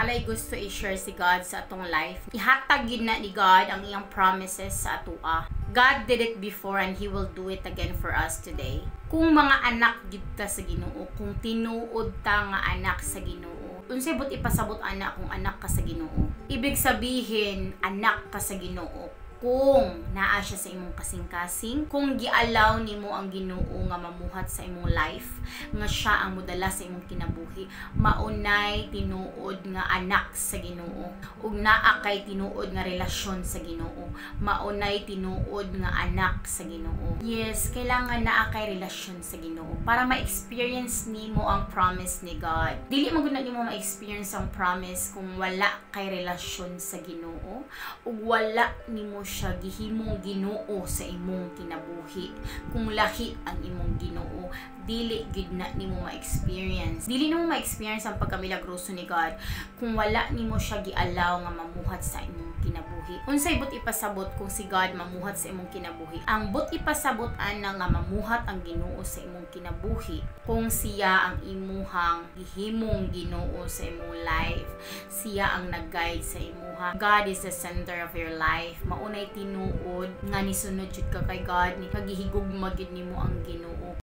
walay gusto i-share si God sa atong life, ihatag yun na ni God ang iyang promises sa atua. God did it before and He will do it again for us today. Kung mga anak gid ta sa Ginoo, kung tinuod ta nga anak sa Ginoo, unsay but ipasabot anak kung anak ka sa Ginoo? Ibig sabihin, anak ka sa Ginoo kung naa siya sa imong kasing-kasing, kung gialaw nimo ang Ginoo nga mamuhat sa imong life, nga siya ang modala sa imong kinabuhi, maunay tinuod nga anak sa Ginoo, ug naa kay tinuod nga relasyon sa Ginoo, maunay tinuod nga anak sa Ginoo. Yes, kailangan naa kay relasyon sa Ginoo para ma-experience nimo ang promise ni God. Dili man gud nimo ma-experience ang promise kung wala kay relasyon sa Ginoo, ug wala nimo siya gihimong Ginoo sa imong kinabuhi. Kung lahi ang imong Ginoo, dili gid na nimo ma-experience. Dili nimo ma-experience ang pagkamilagroso ni God kung wala nimo siya gialaw nga mamuhat sa imong kinabuhi. Unsay but ipasabot kung si God mamuhat sa imong kinabuhi? Ang but ipasabot ana nga mamuhat ang Ginoo sa imong kinabuhi kung siya ang imuhang gihimong Ginoo sa imong life. Siya ang nag-guide sa imuha. God is the center of your life. Maunay tinuod nga nisunod jud ka kay God, ni kagihigugma gid nimo ang Ginoo.